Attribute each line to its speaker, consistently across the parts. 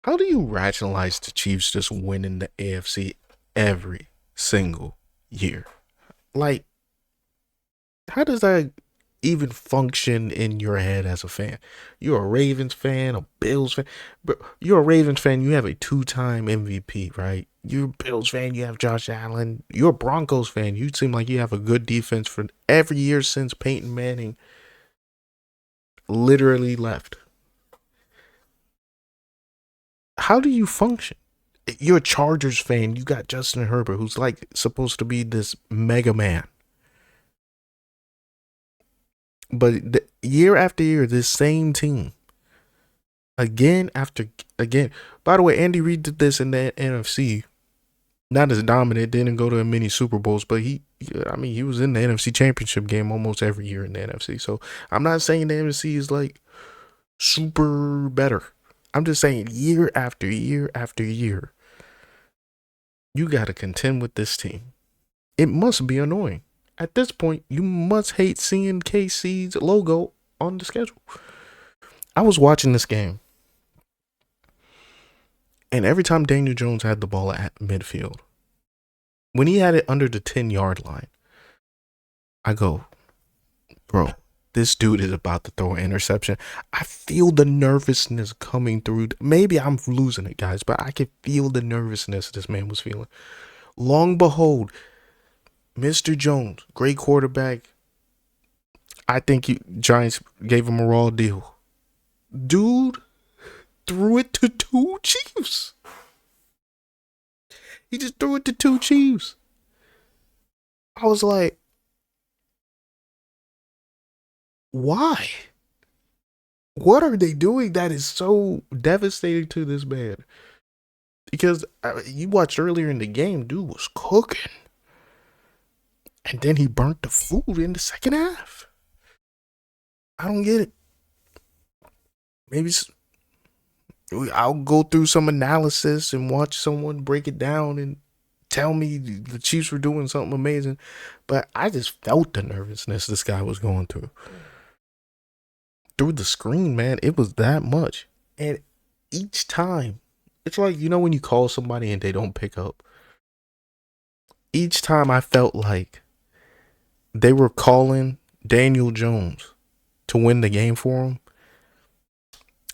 Speaker 1: How do you rationalize the Chiefs just winning the AFC every single year? Like, how does that even function in your head as a fan? You're a Ravens fan, a Bills fan. But you're a Ravens fan, you have a two-time MVP, right? You're a Bills fan, you have Josh Allen. You're a Broncos fan, you seem like you have a good defense for every year since Peyton Manning literally left. How do you function? You're a Chargers fan, you got Justin Herbert, who's like supposed to be this mega man. But year after year, this same team, again after again. By the way, Andy Reid did this in the NFC. Not as dominant, didn't go to many Super Bowls, but he was in the NFC Championship game almost every year in the NFC. So I'm not saying the NFC is like super better. I'm just saying year after year after year, you got to contend with this team. It must be annoying. At this point, you must hate seeing KC's logo on the schedule. I was watching this game, and every time Daniel Jones had the ball at midfield, when he had it under the 10-yard line, I go, bro, this dude is about to throw an interception. I feel the nervousness coming through. Maybe I'm losing it, guys, but I can feel the nervousness this man was feeling. Long behold, Mr. Jones, great quarterback. I think Giants gave him a raw deal. Dude threw it to two Chiefs. He just threw it to two Chiefs. I was like, why? What are they doing that is so devastating to this man? Because you watched earlier in the game, dude was cooking. And then he burnt the food in the second half. I don't get it. Maybe I'll go through some analysis and watch someone break it down and tell me the Chiefs were doing something amazing. But I just felt the nervousness this guy was going through. Through the screen, man, it was that much. And each time, it's like, when you call somebody and they don't pick up. Each time I felt like they were calling Daniel Jones to win the game for him,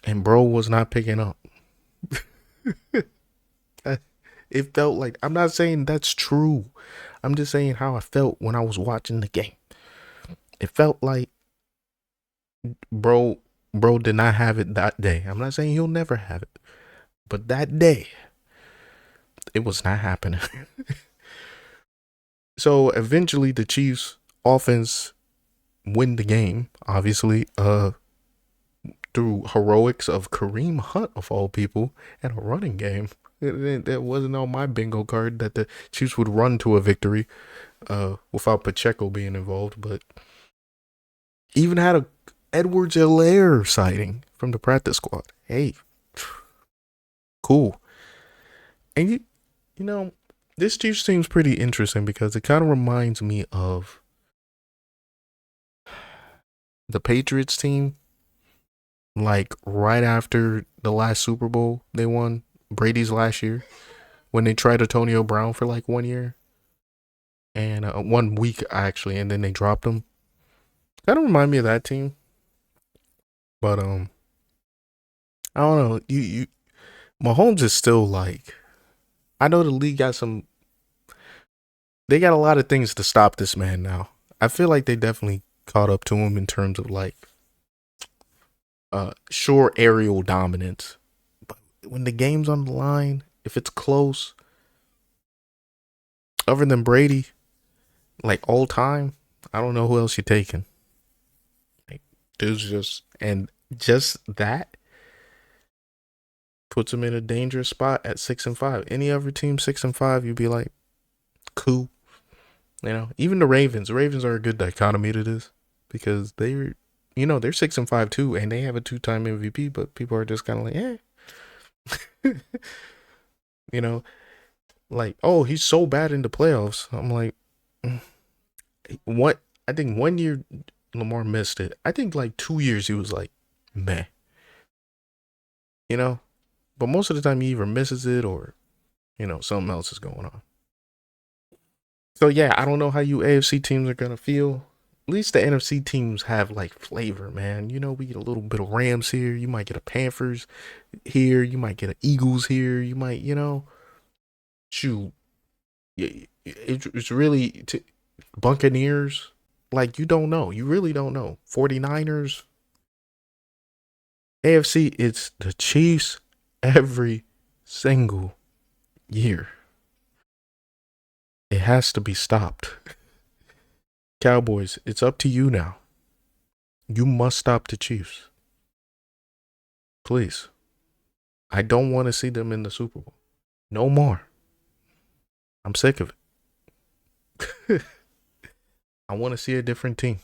Speaker 1: and bro was not picking up. It felt like, I'm not saying that's true. I'm just saying how I felt when I was watching the game. It felt like bro did not have it that day. I'm not saying he'll never have it, but that day it was not happening. So eventually the Chiefs offense win the game, obviously, through heroics of Kareem Hunt of all people and a running game. That wasn't on my bingo card that the Chiefs would run to a victory without Pacheco being involved, but even had a Edwards-Helaire sighting from the practice squad. Hey, cool. And this Chiefs team's pretty interesting because it kind of reminds me of the Patriots team, like right after the last Super Bowl they won, Brady's last year, when they tried Antonio Brown for like 1 year and 1 week actually, and then they dropped him. Kind of remind me of that team, but I don't know. Mahomes is still like, I know the league got some. They got a lot of things to stop this man now. I feel like they definitely caught up to him in terms of like sure aerial dominance. But when the game's on the line, if it's close, other than Brady, like all time, I don't know who else you're taking. Like, dude's just that puts him in a dangerous spot at 6-5. Any other team 6-5, you'd be like, cool. Even the Ravens. The Ravens are a good dichotomy to this because they're 6-5 too, and they have a two-time MVP, but people are just kind of like, you know, like, oh, he's so bad in the playoffs. I'm like, what? I think 1 year Lamar missed it. I think like 2 years he was like, meh, But most of the time, he either misses it or, something else is going on. So, yeah, I don't know how you AFC teams are going to feel. At least the NFC teams have like flavor, man. We get a little bit of Rams here. You might get a Panthers here. You might get an Eagles here. You might, shoot. It's really Buccaneers. Like, you don't know. You really don't know. 49ers. AFC, it's the Chiefs every single year. It has to be stopped. Cowboys, it's up to you now. You must stop the Chiefs. Please. I don't want to see them in the Super Bowl. No more. I'm sick of it. I want to see a different team.